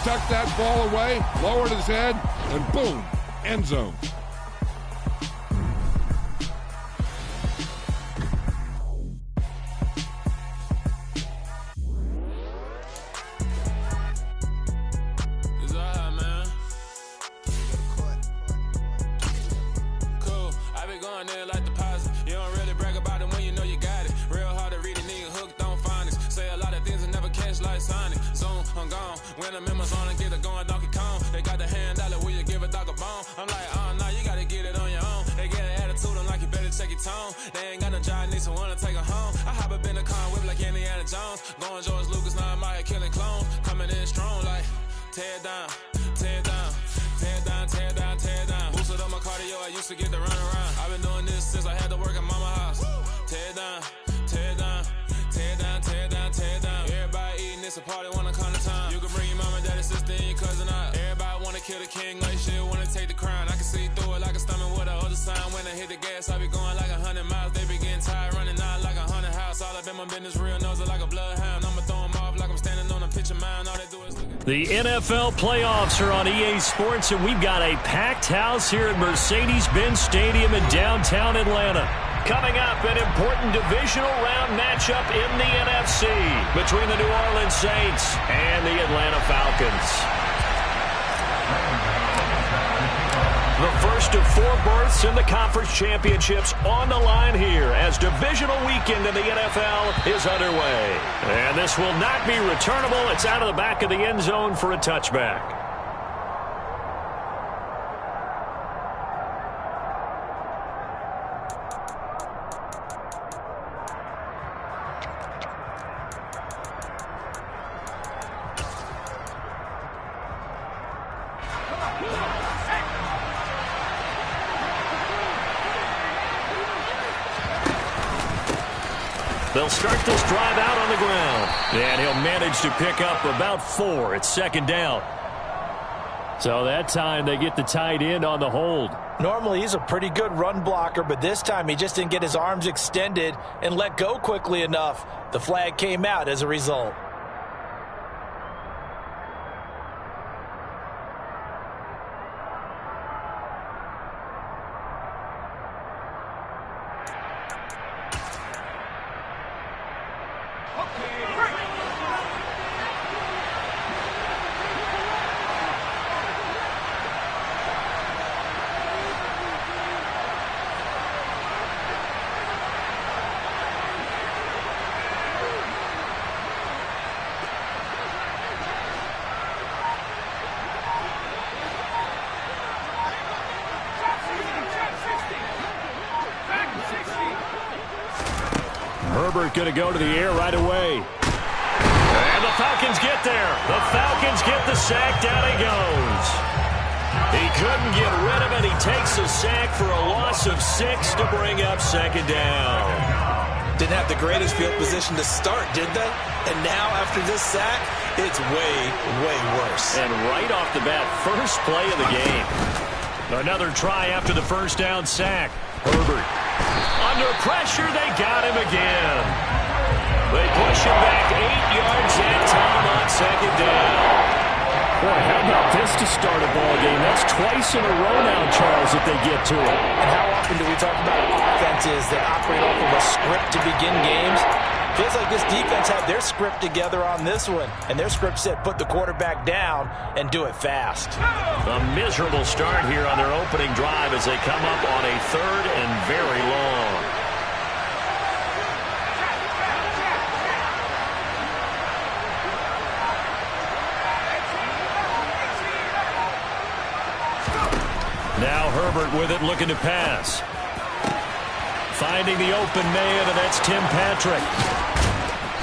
tucked that ball away, lowered his head, and boom, end zone. When I'm in my zone and get it going Donkey Kong, they got the hand dollar, will you give a dog a bone? I'm like, oh no, you gotta get it on your own. They get an attitude, I'm like, you better check your tone. They ain't got no job, need someone to take her home. I hop up in the car and whip like Indiana Jones. Going George Lucas, now I'm out here killing clones. Coming in strong like, tear down, tear down, tear down, tear down, tear down. Boosted up my cardio, I used to get to run around. I've been doing this since I had to work at mama house. Tear down, tear down, tear down, tear down, tear down. Everybody eating, it's a party, wanna come to time. You can bring your mama, daddy, sister, and your cousin out. Everybody wanna kill the king like shit, wanna take the crown. I can see through it like a stomach with a other sign. When I hit the gas, I be going like 100 miles. They be getting tired, running out like 100 house. All up in my business, real nose like a bloodhound. I'ma throw them off like I'm standing on a pitcher mound. All they do is look at the NFL playoffs are on EA Sports, and we've got a packed house here at Mercedes-Benz Stadium in downtown Atlanta. Coming up, an important divisional round matchup in the NFC between the New Orleans Saints and the Atlanta Falcons. The first of 4 berths in the conference championships on the line here as divisional weekend in the NFL is underway. And this will not be returnable. It's out of the back of the end zone for a touchback. They'll start this drive out on the ground. And he'll manage to pick up about 4. It's second down. So that time they get the tight end on the hold. Normally he's a pretty good run blocker, but this time he just didn't get his arms extended and let go quickly enough. The flag came out as a result. Herbert going to go to the air right away. And the Falcons get there. The Falcons get the sack. Down he goes. He couldn't get rid of it. He takes a sack for a loss of 6 to bring up second down. Didn't have the greatest field position to start, did they? And now after this sack, it's way, way worse. And right off the bat, first play of the game. Another try after the first down sack. Herbert. Under pressure, they got him again. They push him back 8 yards that time on second down. Boy, how about this to start a ball game? That's twice in a row now, Charles, that they get to it. And how often do we talk about offenses that operate off of a script to begin games? Feels like this defense had their script together on this one, and their script said put the quarterback down and do it fast. A miserable start here on their opening drive as they come up on a 3rd and very long. Now Herbert with it, looking to pass. Finding the open man, and that's Tim Patrick.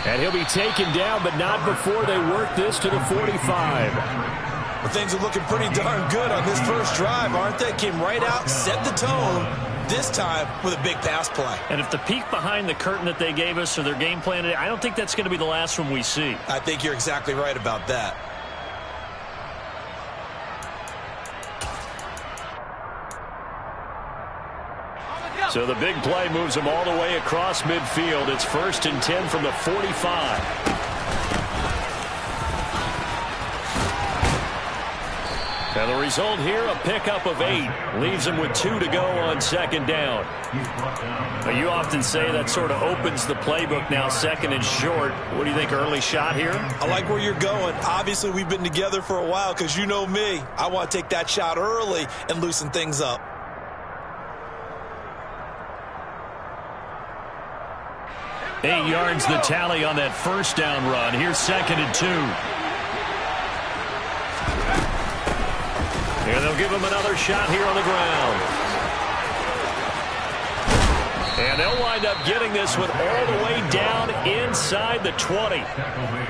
And he'll be taken down, but not before they work this to the 45. Well, things are looking pretty darn good on this first drive, aren't they? Came right out, set the tone, this time with a big pass play. And if the peek behind the curtain that they gave us or their game plan today, I don't think that's going to be the last one we see. I think you're exactly right about that. So the big play moves them all the way across midfield. It's 1st and 10 from the 45. And the result here, a pickup of 8. Leaves him with 2 to go on second down. Now, you often say that sort of opens the playbook now, second and short. What do you think, early shot here? I like where you're going. Obviously, we've been together for a while because you know me. I want to take that shot early and loosen things up. Eight yards the tally on that first down run. Here's second and 2. And they'll give him another shot here on the ground. And they'll wind up getting this one all the way down inside the 20.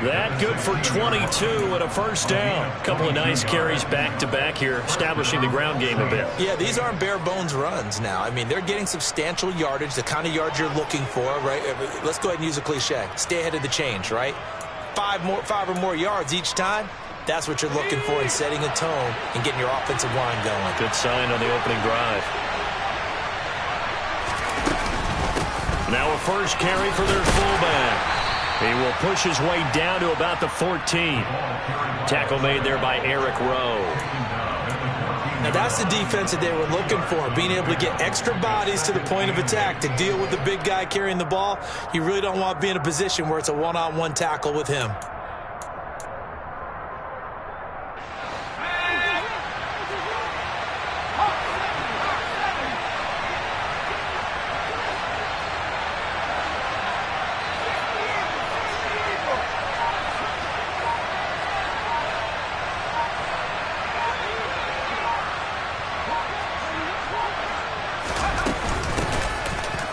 That good for 22 and a first down. A couple of nice carries back-to-back here, establishing the ground game a bit. Yeah, these aren't bare-bones runs now. I mean, they're getting substantial yardage, the kind of yards you're looking for, right? Let's go ahead and use a cliche. Stay ahead of the change, right? 5 or more yards each time. That's what you're looking for in setting a tone and getting your offensive line going. Good sign on the opening drive. Now a first carry for their fullback. He will push his way down to about the 14. Tackle made there by Eric Rowe. Now that's the defense that they were looking for, being able to get extra bodies to the point of attack to deal with the big guy carrying the ball. You really don't want to be in a position where it's a one-on-one tackle with him.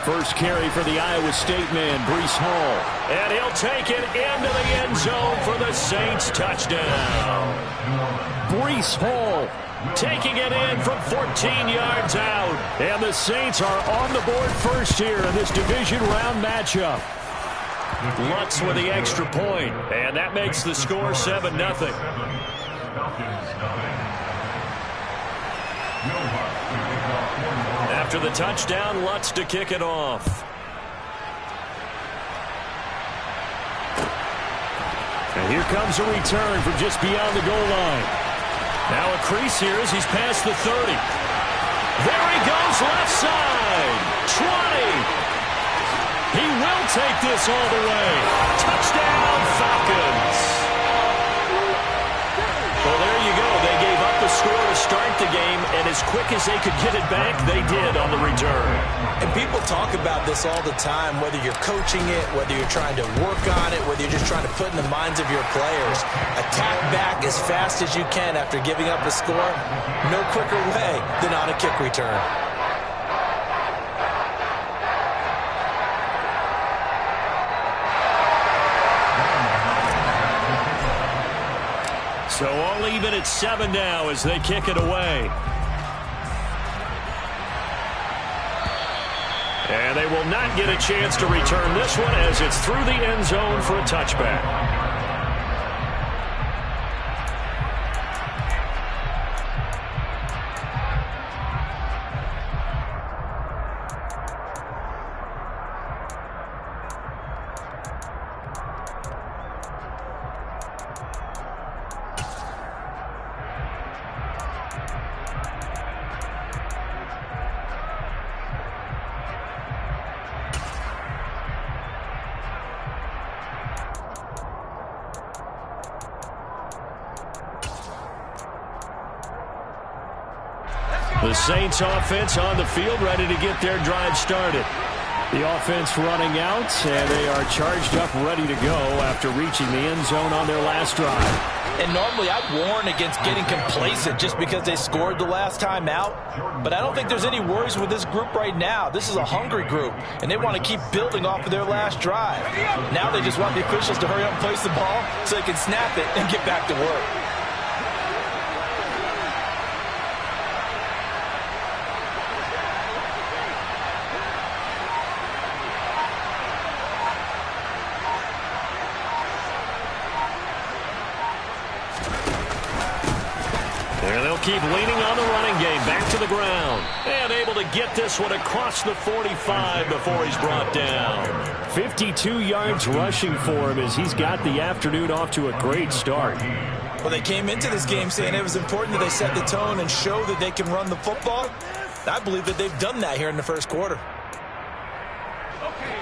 First carry for the Iowa State man, Breece Hall. And he'll take it into the end zone for the Saints touchdown. Breece Hall taking it in from 14 yards out. And the Saints are on the board first here in this division round matchup. Lutz with the extra point. And that makes the score 7-0. After the touchdown, Lutz to kick it off. And here comes a return from just beyond the goal line. Now a crease here as he's past the 30. There he goes, left side. 20. He will take this all the way. Touchdown, Falcons. Well, there you go. They gave up the score to start the game, and as quick as they could get it back, they did on the return. And people talk about this all the time, whether you're coaching it, whether you're trying to work on it, whether you're just trying to put in the minds of your players. Attack back as fast as you can after giving up a score. No quicker way than on a kick return. So all even at 7 now as they kick it away. And they will not get a chance to return this one as it's through the end zone for a touchback. The Saints offense on the field, ready to get their drive started. The offense running out, and they are charged up, ready to go after reaching the end zone on their last drive. And normally I'd warn against getting complacent just because they scored the last time out. But I don't think there's any worries with this group right now. This is a hungry group, and they want to keep building off of their last drive. Now they just want the officials to hurry up and place the ball so they can snap it and get back to work. Keep leaning on the running game, back to the ground, and able to get this one across the 45 before he's brought down. 52 yards rushing for him as he's got the afternoon off to a great start. Well, they came into this game saying it was important that they set the tone and show that they can run the football. I believe that they've done that here in the first quarter.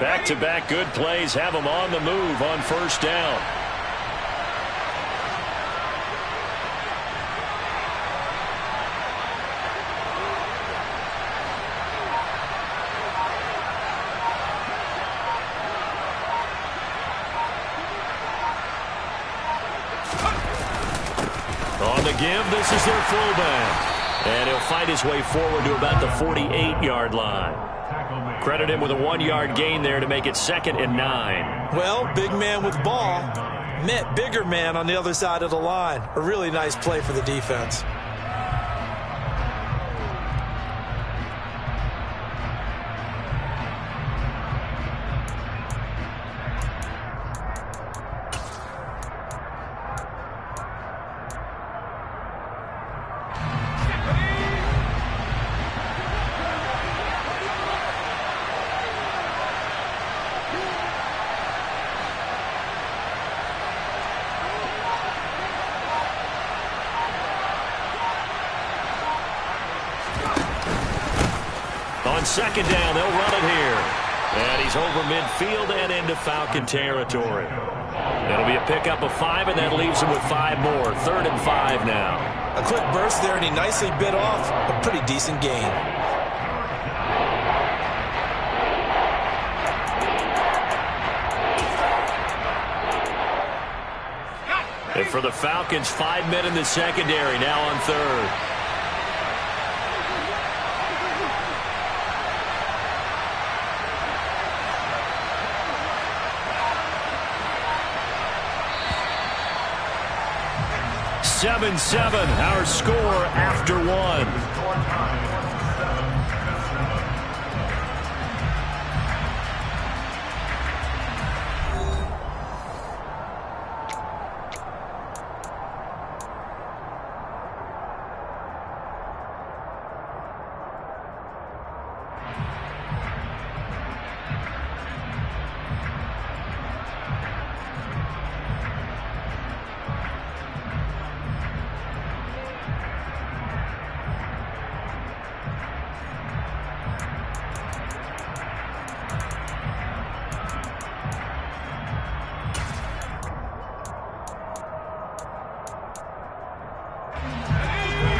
Back-to-back good plays have them on the move on first down. On the give, this is their fullback. And he'll fight his way forward to about the 48-yard line. Credit him with a 1-yard gain there to make it 2nd and 9. Well, big man with ball met bigger man on the other side of the line. A really nice play for the defense. On 2nd down, they'll run it here. And he's over midfield and into Falcon territory. It'll be a pickup of 5, and that leaves him with 5 more. 3rd and 5 now. A quick burst there, and he nicely bit off a pretty decent gain. And for the Falcons, 5 men in the secondary, now on 3rd. Our score after 1.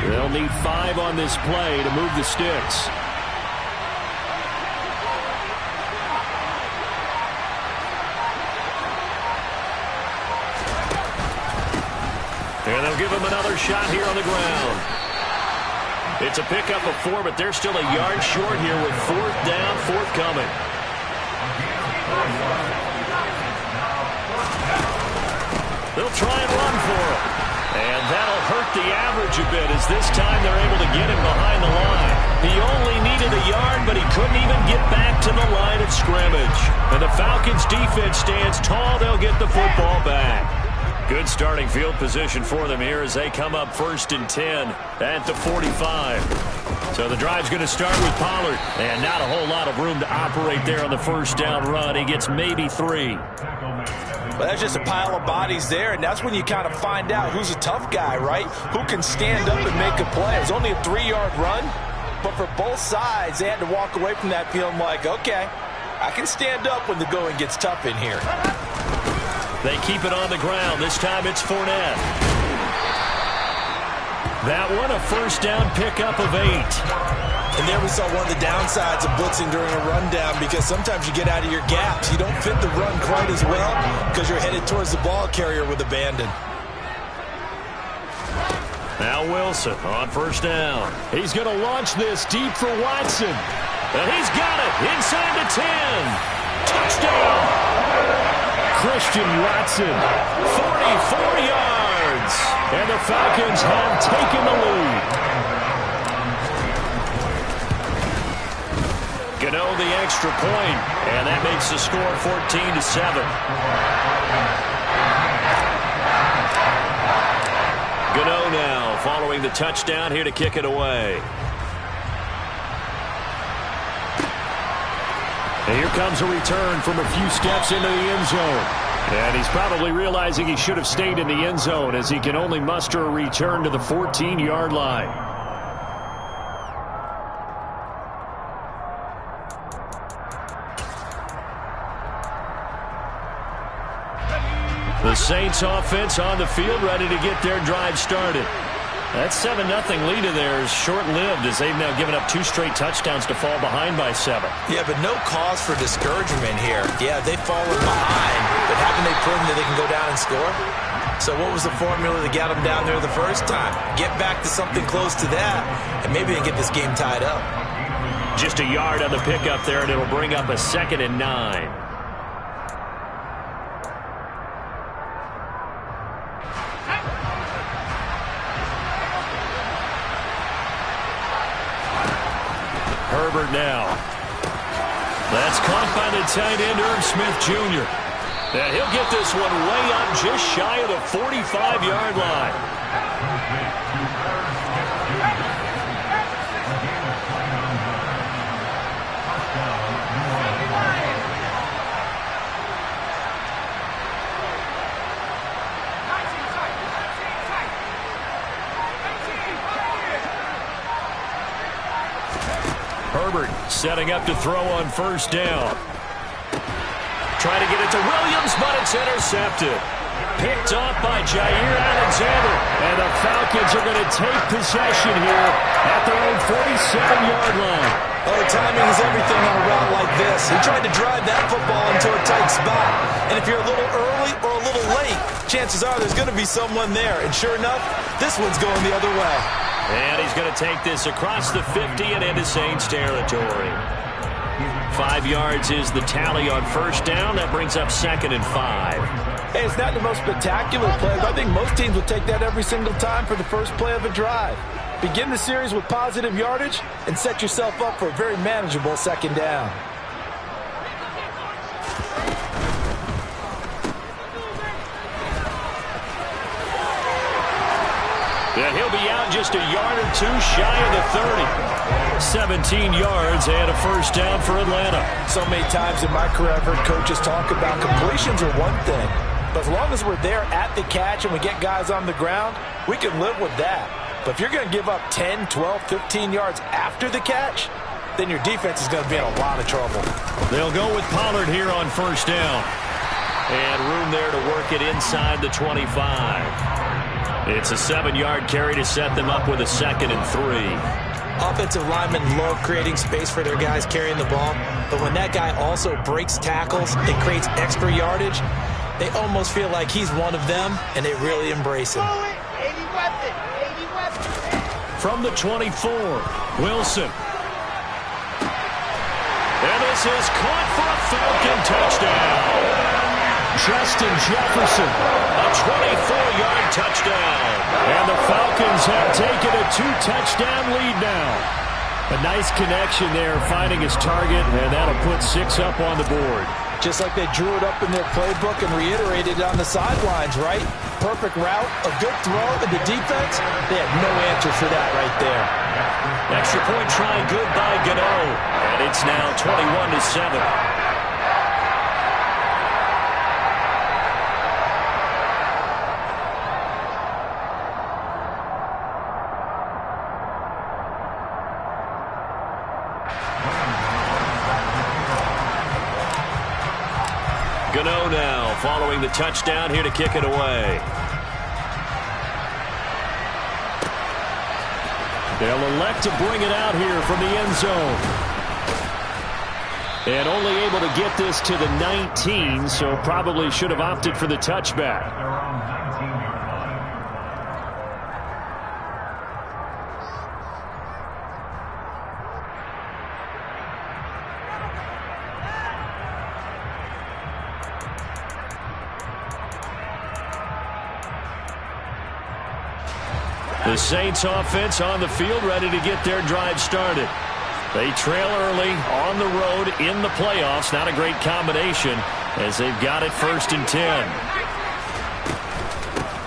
They'll need 5 on this play to move the sticks. And they'll give him another shot here on the ground. It's a pickup of 4, but they're still a yard short here with 4th down, forthcoming. They'll try and run for him. And that'll hurt the average a bit, as this time they're able to get him behind the line. He only needed a yard, but he couldn't even get back to the line of scrimmage. And the Falcons' defense stands tall. They'll get the football back. Good starting field position for them here as they come up 1st and 10 at the 45. So the drive's going to start with Pollard. And not a whole lot of room to operate there on the first down run. He gets maybe 3. Well, that's just a pile of bodies there, and that's when you kind of find out who's a tough guy, right? Who can stand up and make a play. It was only a 3-yard run, but for both sides, they had to walk away from that feeling like, okay, I can stand up when the going gets tough in here. They keep it on the ground. This time it's Fournette. That one, a first down pickup of 8. And there we saw one of the downsides of blitzing during a rundown, because sometimes you get out of your gaps. You don't fit the run quite as well because you're headed towards the ball carrier with abandon. Now Wilson on first down. He's going to launch this deep for Watson. And he's got it inside the 10. Touchdown! Christian Watson, 44 yards. And the Falcons have taken the lead. Gano the extra point, and that makes the score 14-7. Gano now following the touchdown here to kick it away. And here comes a return from a few steps into the end zone. And he's probably realizing he should have stayed in the end zone as he can only muster a return to the 14-yard line. The Saints offense on the field, ready to get their drive started. That 7-0 lead of theirs short-lived as they've now given up 2 straight touchdowns to fall behind by 7. Yeah, but no cause for discouragement here. Yeah, they've fallen behind, but haven't they proven that they can go down and score? So what was the formula that got them down there the first time? Get back to something close to that, and maybe they get this game tied up. Just a yard on the pickup there, and it'll bring up a 2nd and 9. Herbert now. That's caught by the tight end, Irv Smith Jr. And he'll get this one way up just shy of the 45-yard line. Herbert setting up to throw on first down. Trying to get it to Williams, but it's intercepted. Picked off by Jair Alexander. And the Falcons are going to take possession here at their own 47-yard line. Oh, timing is everything on a route like this. He tried to drive that football into a tight spot. And if you're a little early or a little late, chances are there's going to be someone there. And sure enough, this one's going the other way. And he's going to take this across the 50 and into Saints territory. 5 yards is the tally on first down. That brings up 2nd and 5. Hey, it's not the most spectacular play, but I think most teams will take that every single time for the first play of a drive. Begin the series with positive yardage and set yourself up for a very manageable 2nd down. And he'll be out just a yard or 2 shy of the 30. 17 yards and a first down for Atlanta. So many times in my career I've heard coaches talk about completions are one thing, but as long as we're there at the catch and we get guys on the ground, we can live with that. But if you're going to give up 10, 12, 15 yards after the catch, then your defense is going to be in a lot of trouble. They'll go with Pollard here on first down. And room there to work it inside the 25. It's a 7-yard carry to set them up with a 2nd and 3. Offensive linemen love creating space for their guys carrying the ball, but when that guy also breaks tackles and creates extra yardage, they almost feel like he's one of them, and they really embrace him. From the 24, Wilson. And this is caught for a Falcon touchdown. Justin Jefferson, a 24-yard touchdown. And the Falcons have taken a 2-touchdown lead now. A nice connection there, finding his target, and that'll put 6 up on the board. Just like they drew it up in their playbook and reiterated it on the sidelines, right? Perfect route, a good throw, and the defense, they had no answer for that right there. Extra point try good by Gano. And it's now 21-7. Gano now following the touchdown here to kick it away. They'll elect to bring it out here from the end zone. And only able to get this to the 19, so probably should have opted for the touchback. The Saints offense on the field ready to get their drive started. They trail early on the road in the playoffs. Not a great combination as they've got it 1st and 10.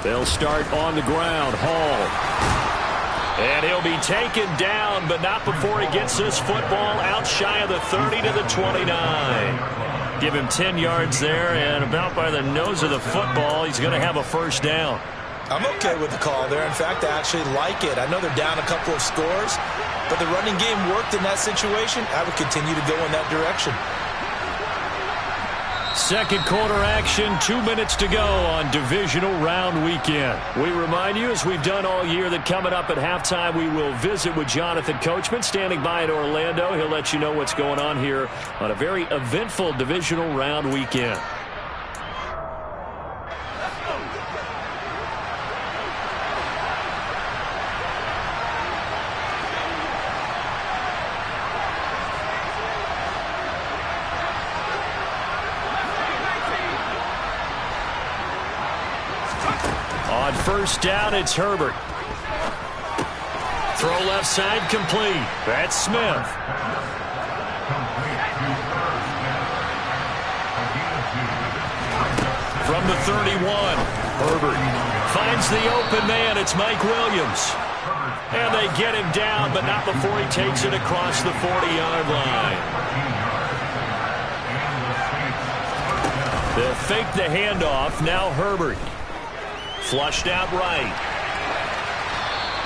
They'll start on the ground. Hall. And he'll be taken down, but not before he gets this football out shy of the 30 to the 29. Give him 10 yards there, and about by the nose of the football, he's going to have a first down. I'm okay with the call there. In fact, I actually like it. I know they're down a couple of scores, but the running game worked in that situation. I would continue to go in that direction. Second quarter action, 2 minutes to go on divisional round weekend. We remind you, as we've done all year, that coming up at halftime, we will visit with Jonathan Coachman, standing by in Orlando. He'll let you know what's going on here on a very eventful divisional round weekend. On first down, it's Herbert. Throw left side complete. That's Smith. From the 31, Herbert finds the open man. It's Mike Williams. And they get him down, but not before he takes it across the 40-yard line. They'll fake the handoff. Now Herbert. Flushed out right.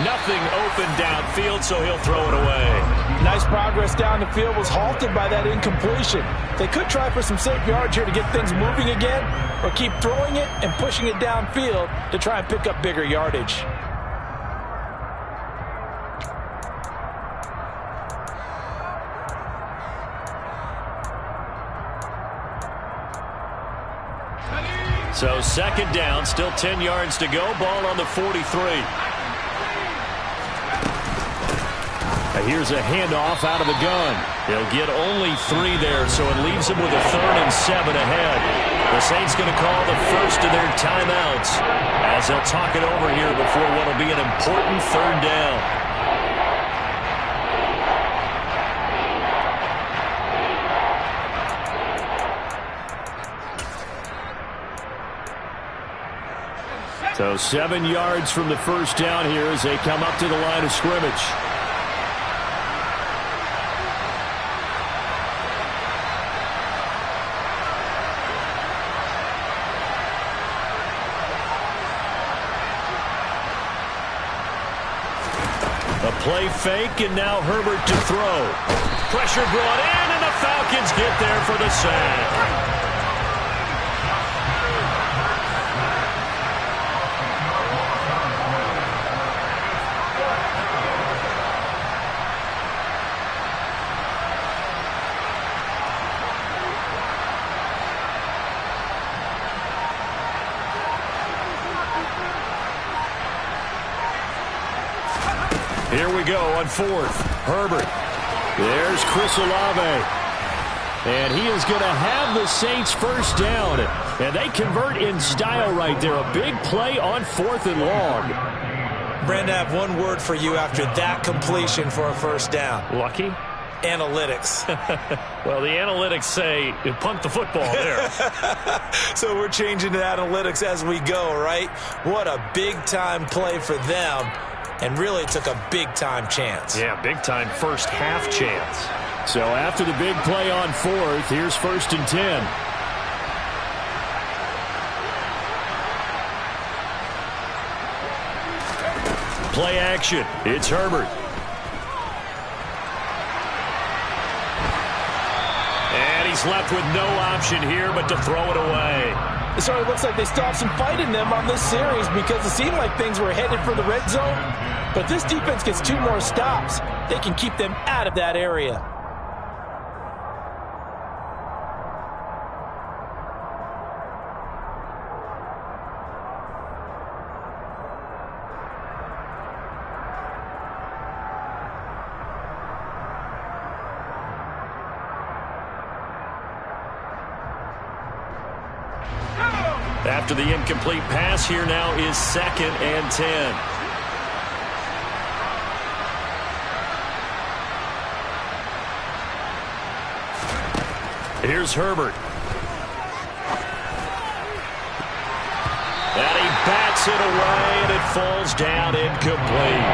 Nothing open downfield, so he'll throw it away. Nice progress down the field, was halted by that incompletion. They could try for some safe yards here to get things moving again, or keep throwing it and pushing it downfield to try and pick up bigger yardage. So second down, still 10 yards to go. Ball on the 43. Here's a handoff out of the gun. They'll get only 3 there, so it leaves them with a 3rd and 7 ahead. The Saints going to call the first of their timeouts as they'll talk it over here before what will be an important 3rd down. So 7 yards from the first down here as they come up to the line of scrimmage. A play fake, and now Herbert to throw. Pressure brought in, and the Falcons get there for the sack. Here we go on 4th. Herbert. There's Chris Olave. And he is going to have the Saints first down. And they convert in style right there. A big play on 4th and long. Brandon, I have one word for you after that completion for a first down. Lucky? Analytics. Well, the analytics say you punt the football there. So we're changing to analytics as we go, right? What a big-time play for them. And really took a big-time chance. Yeah, big-time first half chance. So after the big play on 4th, here's 1st and 10. Play action. It's Herbert. And he's left with no option here but to throw it away. So it looks like they still have some fight in them on this series because it seemed like things were headed for the red zone. But if this defense gets 2 more stops, they can keep them out of that area. After the incomplete pass, here now is 2nd and 10. Here's Herbert. And he bats it away, and it falls down incomplete.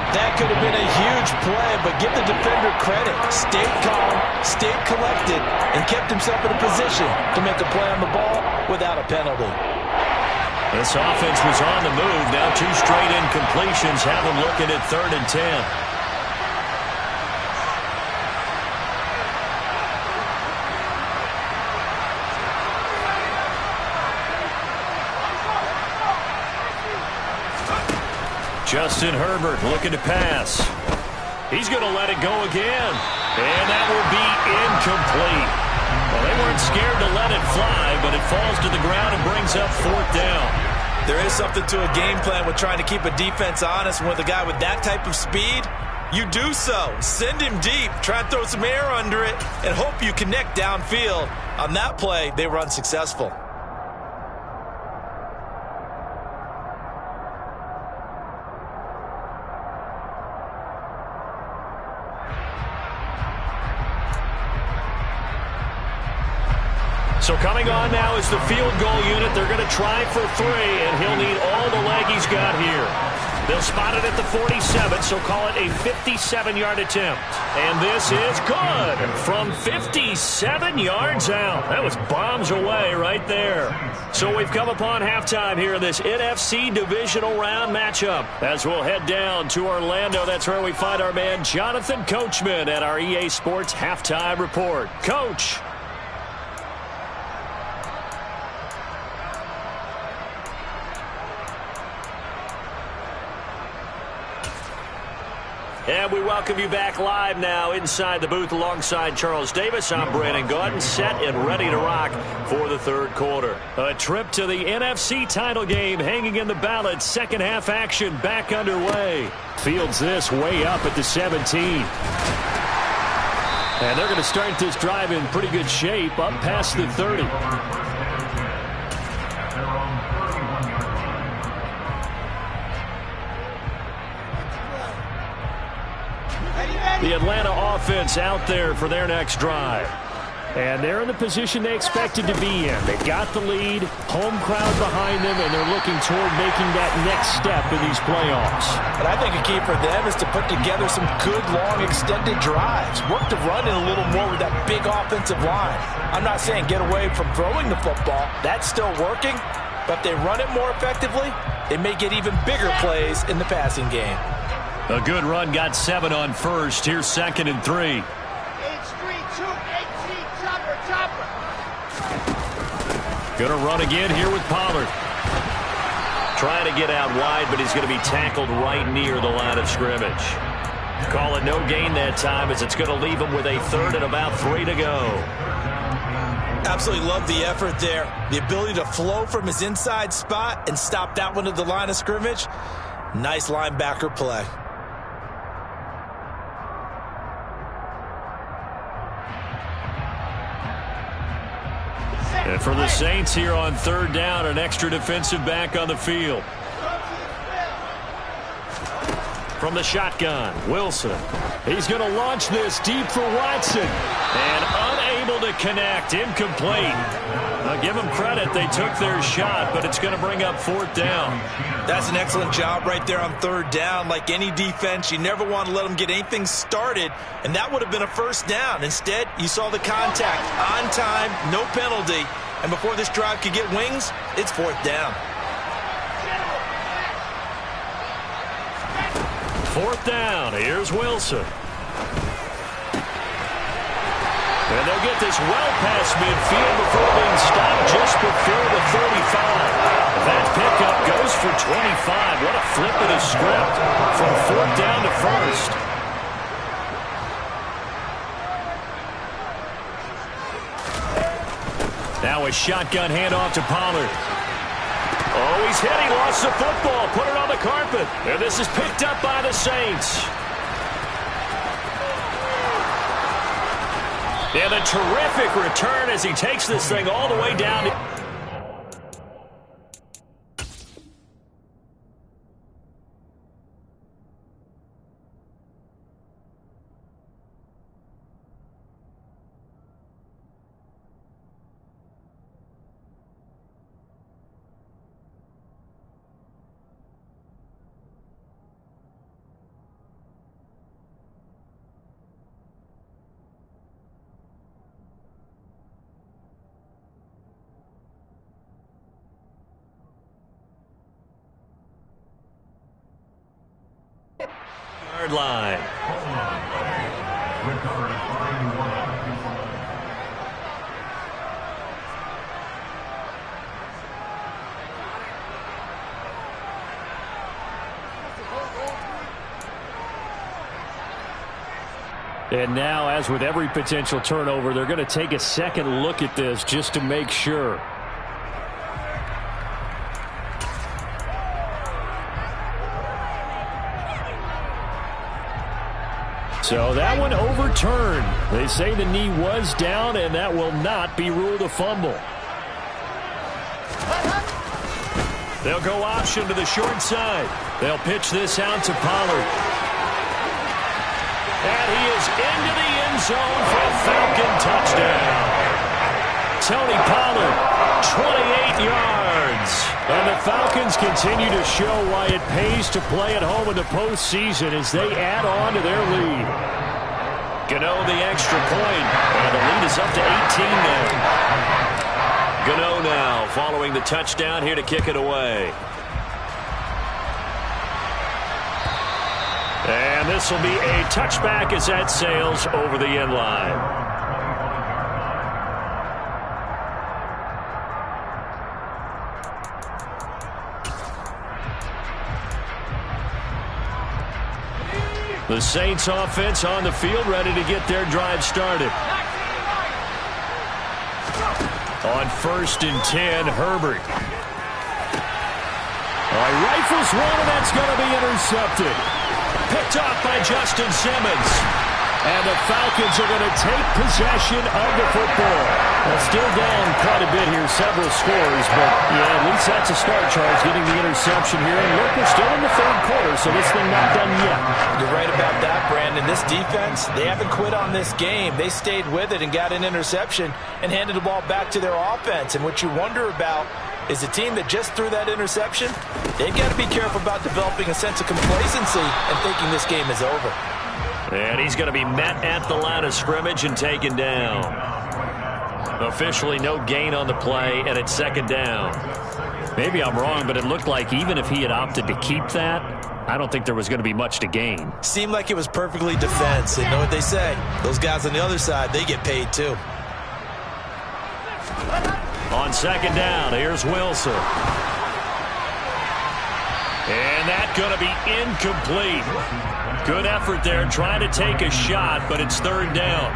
That could have been a huge play, but give the defender credit. Stayed calm, stayed collected, and kept himself in a position to make a play on the ball without a penalty. This offense was on the move. Now 2 straight incompletions have them looking at 3rd and 10. Justin Herbert looking to pass. He's going to let it go again. And that will be incomplete. Well, they weren't scared to let it fly, but it falls to the ground and brings up 4th down. There is something to a game plan with trying to keep a defense honest. With a guy with that type of speed, you do so. Send him deep, try and throw some air under it, and hope you connect downfield. On that play, they were unsuccessful. So coming on now is the field goal unit. They're going to try for 3, and he'll need all the leg he's got here. They'll spot it at the 47, so call it a 57-yard attempt. And this is good from 57 yards out. That was bombs away right there. So we've come upon halftime here in this NFC divisional round matchup. As we'll head down to Orlando, that's where we find our man Jonathan Coachman at our EA Sports Halftime Report. Coach. And we welcome you back live now inside the booth alongside Charles Davis. I'm Brandon Gaudin, set and ready to rock for the 3rd quarter. A trip to the NFC title game hanging in the balance. Second half action back underway. Fields this way up at the 17. And they're going to start this drive in pretty good shape up past the 30. The Atlanta offense out there for their next drive. And they're in the position they expected to be in. They got the lead, home crowd behind them, and they're looking toward making that next step in these playoffs. But I think a key for them is to put together some good, long, extended drives. Work the run in a little more with that big offensive line. I'm not saying get away from throwing the football. That's still working. But if they run it more effectively, they may get even bigger plays in the passing game. A good run, got 7 on first. Here's 2nd and 3. Going to run again here with Pollard. Trying to get out wide, but he's going to be tackled right near the line of scrimmage. Call it no gain that time, as it's going to leave him with a 3rd and about 3 to go. Absolutely love the effort there. The ability to flow from his inside spot and stop that one at the line of scrimmage. Nice linebacker play. And for the Saints here on 3rd down, an extra defensive back on the field. From the shotgun, Wilson. He's going to launch this deep for Watson. And unable to connect, incomplete. Now give them credit, they took their shot, but it's going to bring up 4th down. That's an excellent job right there on 3rd down. Like any defense, you never want to let them get anything started, and that would have been a 1st down. Instead, you saw the contact on time, no penalty, and before this drive could get wings, it's 4th down. 4th down, here's Wilson. And they'll get this well past midfield before being stopped just before the 35. That pickup goes for 25. What a flip of the script from 4th down to 1st. Now a shotgun handoff to Pollard. Oh, he's hit. He lost the football. Put it on the carpet. And this is picked up by the Saints. And a terrific return as he takes this thing all the way down. 20-yard line. And now, as with every potential turnover, they're going to take a second look at this just to make sure. So that one overturned. They say the knee was down, and that will not be ruled a fumble. They'll go option to the short side. They'll pitch this out to Pollard. And he is into the end zone for a Falcon touchdown. Tony Pollard, 28 yards. And the Falcons continue to show why it pays to play at home in the postseason as they add on to their lead. Gano the extra point, and the lead is up to 18 now. Gano now following the touchdown here to kick it away. And this will be a touchback as that sails over the end line. The Saints offense on the field ready to get their drive started. On 1st and 10, Herbert. Rifles one, and that's going to be intercepted. Picked off by Justin Simmons. And the Falcons are going to take possession of the football. Well, still down quite a bit here, several scores, but yeah, at least that's a start, Charles, getting the interception here. And look, we're still in the third quarter, so this thing not done yet. You're right about that, Brandon. This defense, they haven't quit on this game. They stayed with it and got an interception and handed the ball back to their offense. And what you wonder about is a team that just threw that interception, they've got to be careful about developing a sense of complacency and thinking this game is over. And he's going to be met at the line of scrimmage and taken down. Officially no gain on the play, and it's second down. Maybe I'm wrong, but it looked like even if he had opted to keep that, I don't think there was going to be much to gain. Seemed like it was perfectly defense. And know what they say? Those guys on the other side, they get paid too. On second down, here's Wilson. And that's going to be incomplete. Good effort there, trying to take a shot, but it's third down.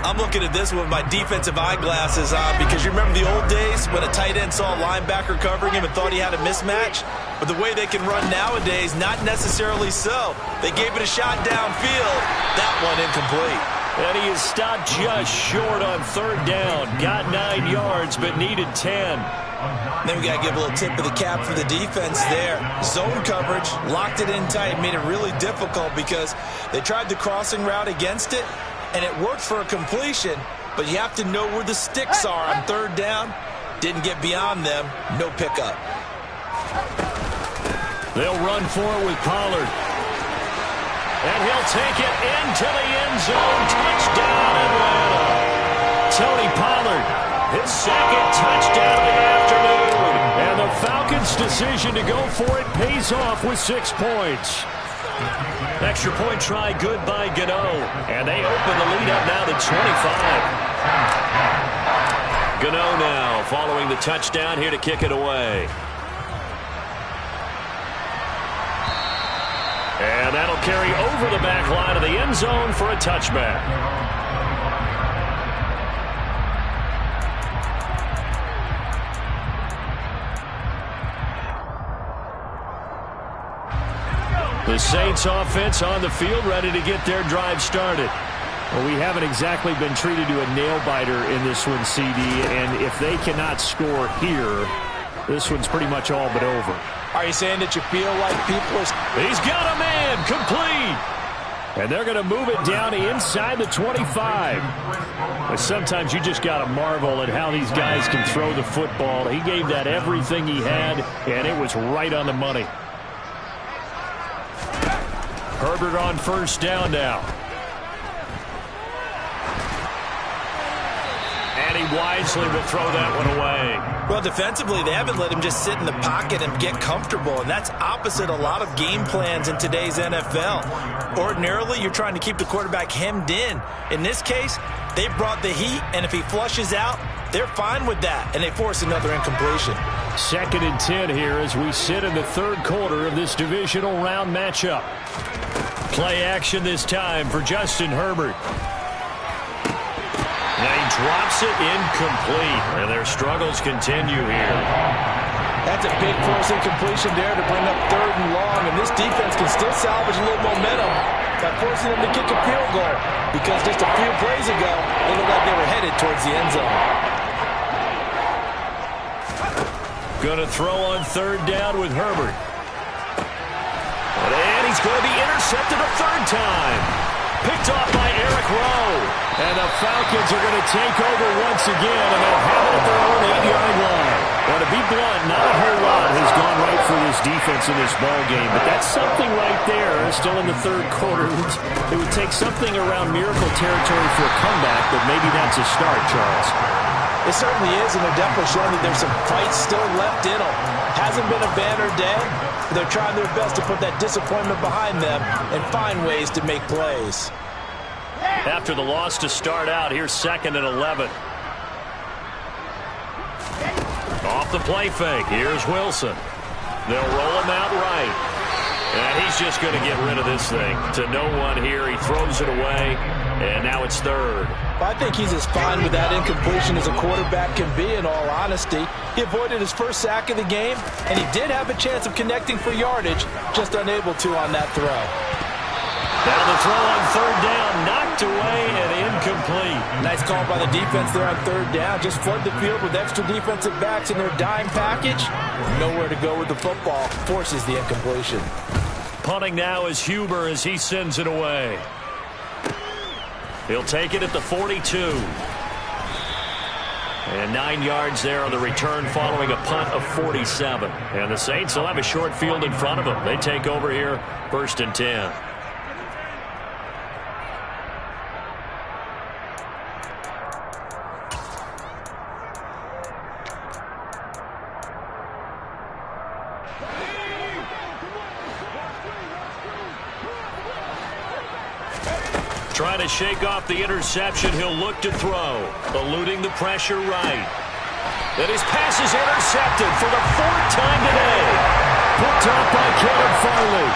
I'm looking at this with my defensive eyeglasses on because you remember the old days when a tight end saw a linebacker covering him and thought he had a mismatch? But the way they can run nowadays, not necessarily so. They gave it a shot downfield. That one incomplete. And he is stopped just short on third down. Got 9 yards, but needed 10. Then we got to give a little tip of the cap for the defense there. Zone coverage, locked it in tight, made it really difficult because they tried the crossing route against it, and it worked for a completion, but you have to know where the sticks are on third down. Didn't get beyond them, no pickup. They'll run for it with Pollard. And he'll take it into the end zone. Touchdown, Atlanta. Tony Pollard, his second touchdown of the afternoon. And the Falcons' decision to go for it pays off with 6 points. Extra point try good by Gano. And they open the lead up now to 25. Gano now following the touchdown here to kick it away. And that'll carry over the back line of the end zone for a touchback. The Saints offense on the field ready to get their drive started. Well, we haven't exactly been treated to a nail-biter in this one, CD, and if they cannot score here, this one's pretty much all but over. Are you saying that you feel like people are... He's got a man, complete. And they're going to move it down inside the 25. But sometimes you just got to marvel at how these guys can throw the football. He gave that everything he had, and it was right on the money. Herbert on first down now. And And he wisely will throw that one away. Well, defensively, they haven't let him just sit in the pocket and get comfortable, and that's opposite a lot of game plans in today's NFL. Ordinarily, you're trying to keep the quarterback hemmed in. In this case, they brought the heat, and if he flushes out, they're fine with that, and they force another incompletion. 2nd and 10 here as we sit in the third quarter of this divisional round matchup. Play action this time for Justin Herbert. And he drops it incomplete, and their struggles continue here. That's a big force incompletion there to bring up 3rd and long, and this defense can still salvage a little momentum by forcing them to kick a field goal, because just a few plays ago, they looked like they were headed towards the end zone. Going to throw on 3rd down with Herbert. And he's going to be intercepted a 3rd time. Picked off by Eric Rowe. And the Falcons are going to take over once again, and they'll have it at their own 8-yard line. Well, to be blunt, not a whole lot has gone right for this defense in this ball game, but that's something right there. Still in the third quarter. It would take something around miracle territory for a comeback, but maybe that's a start, Charles. It certainly is, and they're definitely showing that there's some fight still left in them. Hasn't been a banner day, but they're trying their best to put that disappointment behind them and find ways to make plays. After the loss to start out, here's 2nd and 11. Off the play fake, here's Wilson. They'll roll him out right. And he's just going to get rid of this thing. To no one here, he throws it away, and now it's 3rd. I think he's as fine with that incompletion as a quarterback can be, in all honesty. He avoided his first sack of the game, and he did have a chance of connecting for yardage, just unable to on that throw. Now the throw on 3rd down, knocked away and incomplete. Nice call by the defense there on 3rd down. Just flood the field with extra defensive backs in their dime package. Nowhere to go with the football. Forces the incompletion. Punting now is Huber as he sends it away. He'll take it at the 42. And 9 yards there on the return following a punt of 47. And the Saints will have a short field in front of them. They take over here, 1st and 10. Trying to shake off the interception. He'll look to throw. Eluding the pressure right. And his pass is intercepted for the 4th time today. Picked off by Caleb Farley.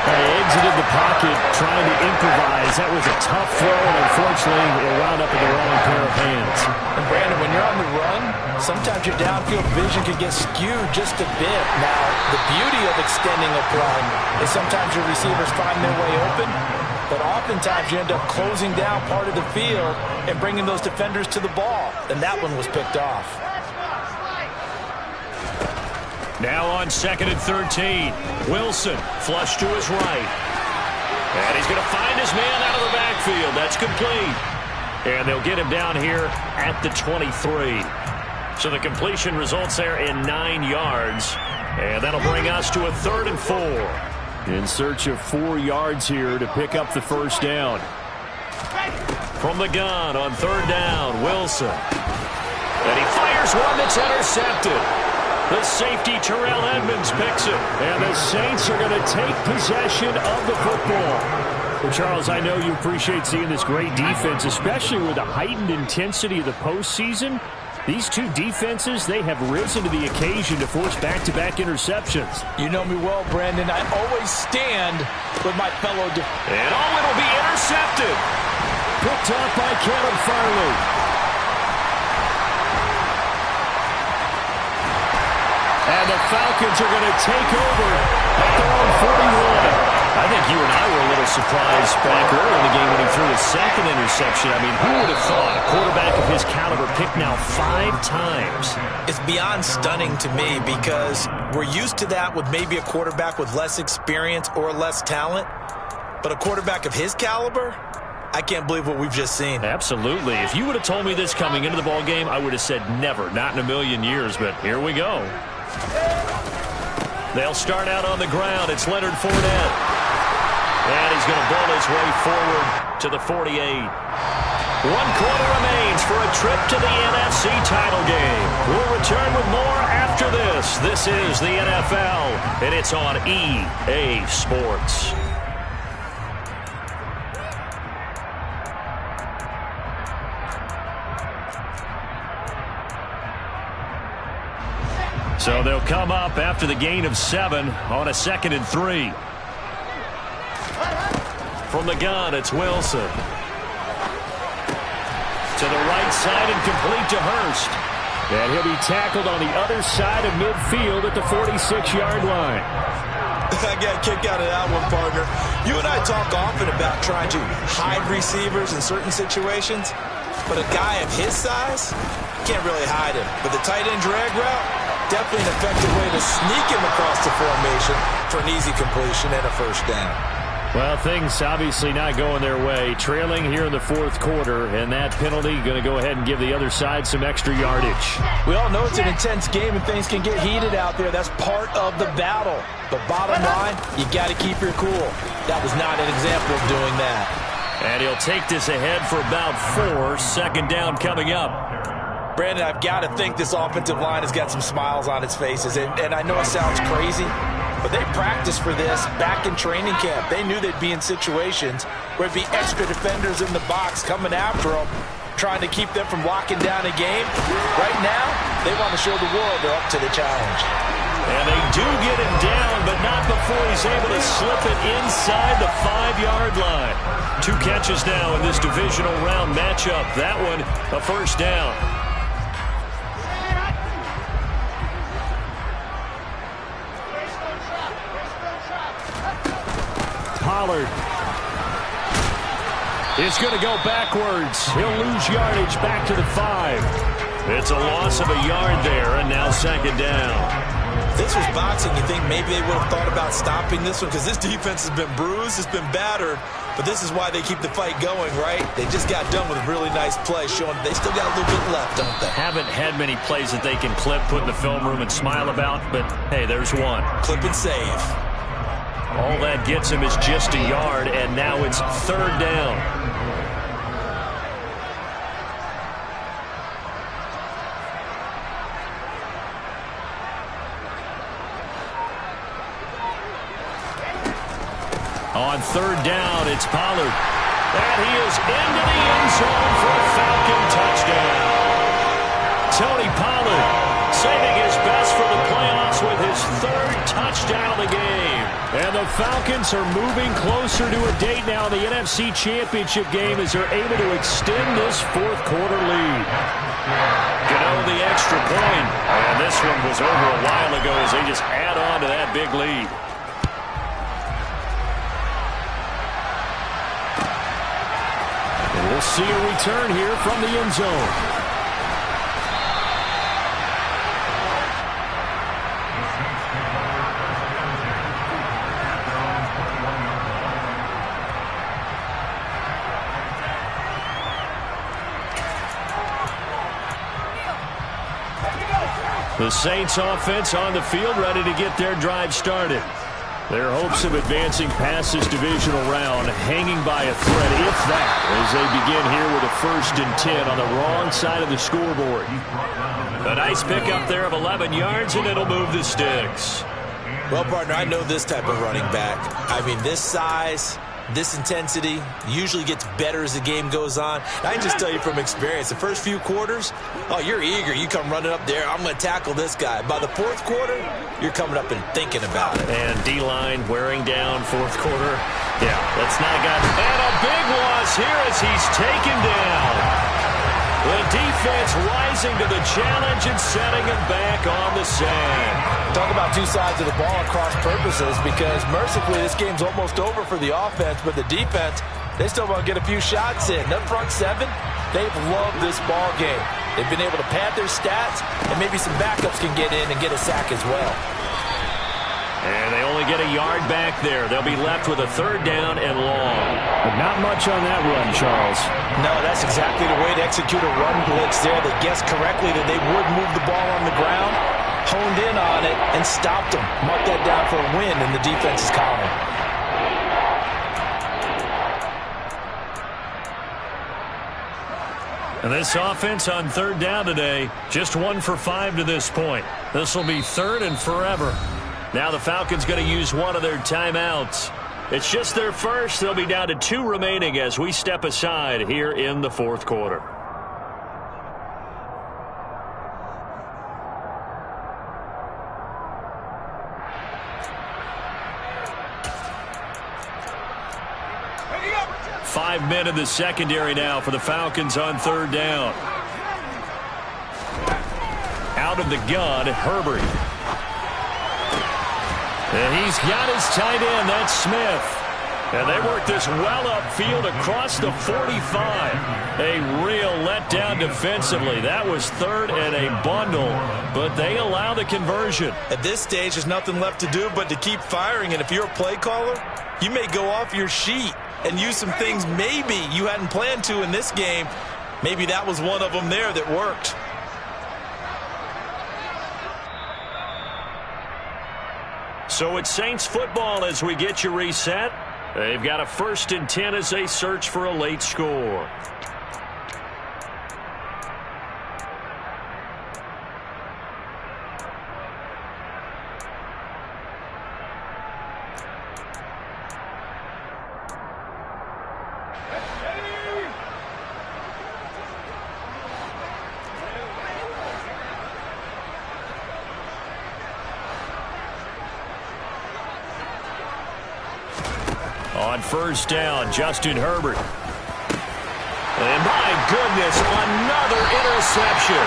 He exited the pocket trying to improvise. That was a tough throw, and unfortunately, it wound up in the wrong pair of hands. And Brandon, when you're on the run, sometimes your downfield vision can get skewed just a bit. Now, the beauty of extending a play is sometimes your receivers find their way open, but oftentimes you end up closing down part of the field and bringing those defenders to the ball. And that one was picked off. Now on 2nd and 13. Wilson flush to his right. And he's going to find his man out of the backfield. That's complete. And they'll get him down here at the 23. So the completion results there in 9 yards. And that'll bring us to a 3rd and 4. In search of 4 yards here to pick up the 1st down. From the gun on 3rd down, Wilson. And he fires one that's intercepted. The safety, Terrell Edmonds, picks it. And the Saints are going to take possession of the football. Well, Charles, I know you appreciate seeing this great defense, especially with the heightened intensity of the postseason. These two defenses, they have risen to the occasion to force back-to-back interceptions. You know me well, Brandon. I always stand with my fellow defenders. And it'll be intercepted. Picked off by Caleb Farley. And the Falcons are going to take over at their own 41. I think you and I were a little surprised back early in the game when he threw his 2nd interception. I mean, who would have thought a quarterback of his caliber picked now 5 times? It's beyond stunning to me because we're used to that with maybe a quarterback with less experience or less talent. But a quarterback of his caliber, I can't believe what we've just seen. Absolutely. If you would have told me this coming into the ballgame, I would have said never, not in a million years. But here we go. They'll start out on the ground. It's Leonard Fournette. And he's going to bowl his way forward to the 48. 1 quarter remains for a trip to the NFC title game. We'll return with more after this. This is the NFL, and it's on EA Sports. So they'll come up after the gain of 7 on a 2nd and 3. From the gun, it's Wilson. To the right side and complete to Hurst. And he'll be tackled on the other side of midfield at the 46-yard line. I got a kick out of that one, partner. You and I talk often about trying to hide receivers in certain situations, but a guy of his size can't really hide him. But the tight end drag route, definitely an effective way to sneak him across the formation for an easy completion and a first down. Well, things obviously not going their way. Trailing here in the 4th quarter, and that penalty going to go ahead and give the other side some extra yardage. We all know it's an intense game and things can get heated out there. That's part of the battle. But bottom line, you got to keep your cool. That was not an example of doing that. And he'll take this ahead for about 4. 2nd down coming up. Brandon, I've got to think this offensive line has got some smiles on its faces. And I know it sounds crazy, but they practiced for this back in training camp. They knew they'd be in situations where it'd be extra defenders in the box coming after them, trying to keep them from locking down a game. Right now, they want to show the world they're up to the challenge. And they do get him down, but not before he's able to slip it inside the 5-yard line. 2 catches now in this divisional round matchup. That one, a first down. Pollard is going to go backwards. He'll lose yardage back to the 5. It's a loss of a yard there, and now 2nd down. If this was boxing, you think maybe they would have thought about stopping this one, because this defense has been bruised, it's been battered, but this is why they keep the fight going, right? They just got done with a really nice play, showing they still got a little bit left, don't they? Haven't had many plays that they can clip, put in the film room, and smile about, but hey, there's one. Clip and save. All that gets him is just a yard, and now it's 3rd down. On 3rd down, it's Pollard. And he is into the end zone for a Falcon touchdown. Tony Pollard saving his best for the playoffs with his 3rd touchdown of the game. And the Falcons are moving closer to a date now in the NFC Championship game as they're able to extend this 4th quarter lead. Gano the extra point. And this one was over a while ago as they just add on to that big lead. And we'll see a return here from the end zone. The Saints offense on the field, ready to get their drive started. Their hopes of advancing past this divisional round hanging by a thread, if that, as they begin here with a 1st and 10 on the wrong side of the scoreboard. A nice pickup there of 11 yards, and it'll move the sticks. Well, partner, I know this type of running back. I mean, this size, this intensity usually gets better as the game goes on. I can just tell you from experience, the first few quarters, oh, you're eager. You come running up there, I'm going to tackle this guy. By the 4th quarter, you're coming up and thinking about it. And D-line wearing down 4th quarter. Yeah, that's not got. And a big loss here as he's taken down. The defense rising to the challenge and setting him back on the sand. Talk about 2 sides of the ball at cross purposes, because mercifully this game's almost over for the offense, but the defense, they still want to get a few shots in. Their front 7, they've loved this ball game. They've been able to pad their stats, and maybe some backups can get in and get a sack as well. And they only get a yard back there. They'll be left with a 3rd down and long. But not much on that run, Charles. No, that's exactly the way to execute a run blitz there. They guessed correctly that they would move the ball on the ground, honed in on it, and stopped them. Mark that down for a win in the defense's column. And this offense on third down today, just 1 for 5 to this point. This will be third and forever. Now the Falcons going to use one of their timeouts. It's just their first. They'll be down to 2 remaining as we step aside here in the fourth quarter. Five men in the secondary now for the Falcons on third down. Out of the gun, Herbert. And he's got his tight end, that's Smith. And they work this well upfield across the 45. A real letdown defensively. That was third and a bundle, but they allow the conversion. At this stage, there's nothing left to do but to keep firing. And if you're a play caller, you may go off your sheet and use some things maybe you hadn't planned to in this game. Maybe that was one of them there that worked. So it's Saints football as we get you reset. They've got a 1st and 10 as they search for a late score. On first down, Justin Herbert. And my goodness, another interception.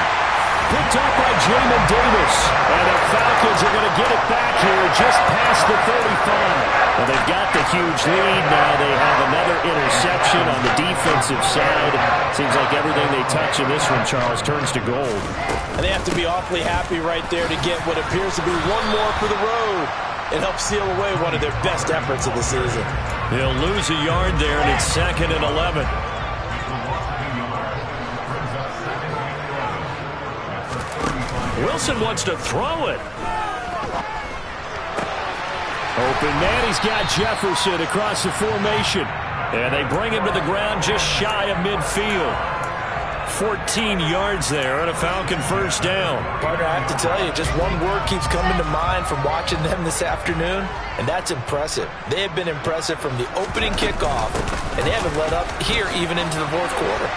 Picked up by Jamin Davis. And the Falcons are going to get it back here just past the 35. Well, they've got the huge lead. Now they have another interception on the defensive side. Seems like everything they touch in this one, Charles, turns to gold. And they have to be awfully happy right there to get what appears to be one more for the road. It helps seal away one of their best efforts of the season. They'll lose a yard there, and it's 2nd and 11. Wilson wants to throw it. Open man, he's got Jefferson across the formation. And they bring him to the ground just shy of midfield. 14 yards there on a Falcon first down. Partner, I have to tell you, just one word keeps coming to mind from watching them this afternoon, and that's impressive. They have been impressive from the opening kickoff, and they haven't let up here even into the fourth quarter.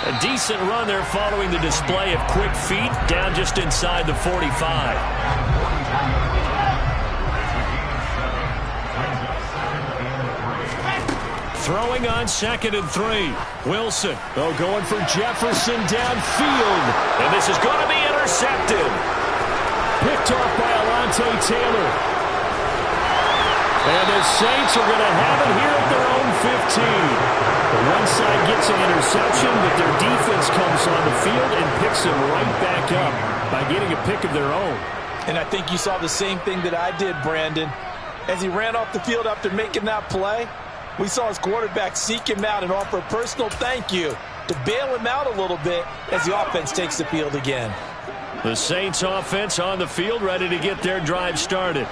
A decent run there following the display of quick feet down just inside the 45. Throwing on 2nd and 3. Wilson, going for Jefferson downfield. And this is going to be intercepted. Picked off by Alontae Taylor. And the Saints are going to have it here at their own 15. One side gets an interception, but their defense comes on the field and picks them right back up by getting a pick of their own. And I think you saw the same thing that I did, Brandon. As he ran off the field after making that play, we saw his quarterback seek him out and offer a personal thank you to bail him out a little bit as the offense takes the field again. The Saints offense on the field, ready to get their drive started.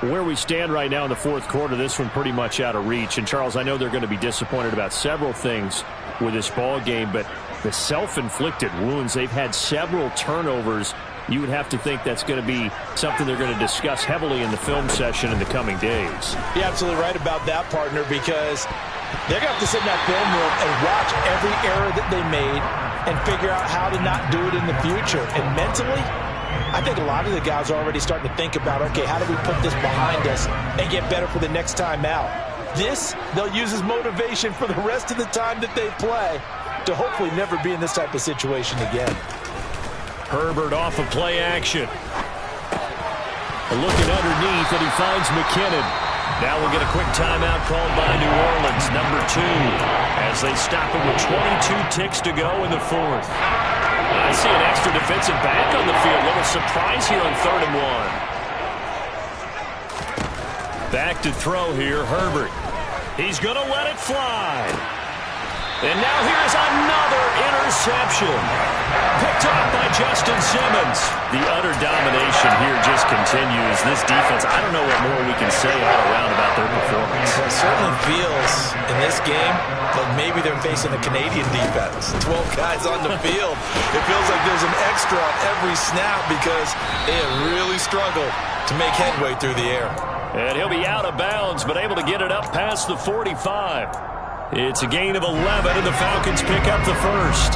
Where we stand right now in the fourth quarter, this one pretty much out of reach. And, Charles, I know they're going to be disappointed about several things with this ball game, but the self-inflicted wounds, they've had several turnovers. You would have to think that's going to be something they're going to discuss heavily in the film session in the coming days. You're absolutely right about that, partner, because they're going to have to sit in that film room and watch every error that they made and figure out how to not do it in the future. And mentally, I think a lot of the guys are already starting to think about, okay, how do we put this behind us and get better for the next time out? This, they'll use as motivation for the rest of the time that they play to hopefully never be in this type of situation again. Herbert off of play action. Looking underneath, and he finds McKinnon. Now we'll get a quick timeout called by New Orleans, number 2, as they stop it with 22 ticks to go in the fourth. I see an extra defensive back on the field. Little surprise here on 3rd and 1. Back to throw here, Herbert. He's going to let it fly. And now here's another interception. Picked off by Justin Simmons. The utter domination here just continues. This defense, I don't know what more we can say all around about their performance. Well, it certainly feels in this game like maybe they're facing a Canadian defense. 12 guys on the field. It feels like there's an extra on every snap because they have really struggled to make headway through the air. And he'll be out of bounds, but able to get it up past the 45. It's a gain of 11, and the Falcons pick up the first.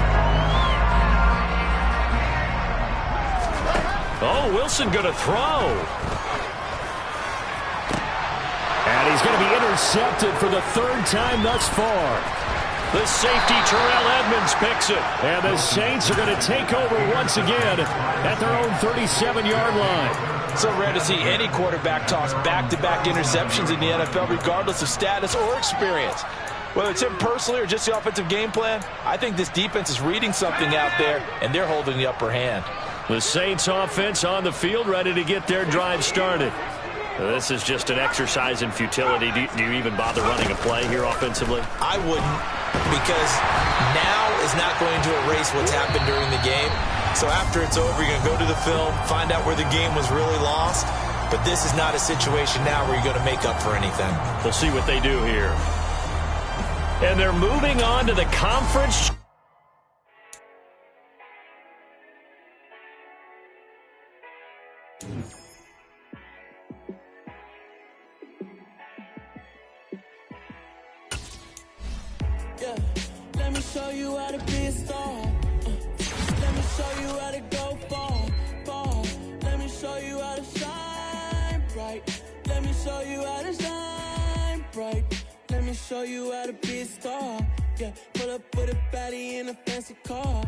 Oh, Wilson going to throw. And he's going to be intercepted for the third time thus far. The safety, Terrell Edmonds, picks it. And the Saints are going to take over once again at their own 37-yard line. So rare to see any quarterback toss back-to-back interceptions in the NFL, regardless of status or experience. Whether it's him personally or just the offensive game plan, I think this defense is reading something out there, and they're holding the upper hand. The Saints offense on the field, ready to get their drive started. This is just an exercise in futility. Do you even bother running a play here offensively? I wouldn't, because now is not going to erase what's happened during the game. So after it's over, you're going to go to the film, find out where the game was really lost. But this is not a situation now where you're going to make up for anything. We'll see what they do here. And they're moving on to the conference. Yeah, let me show you how to be a star. Let me show you how to go far. Let me show you how to shine bright. Let me show you how to shine bright. Let me show you how to be a star. Yeah, pull up with a baddie in a fancy car.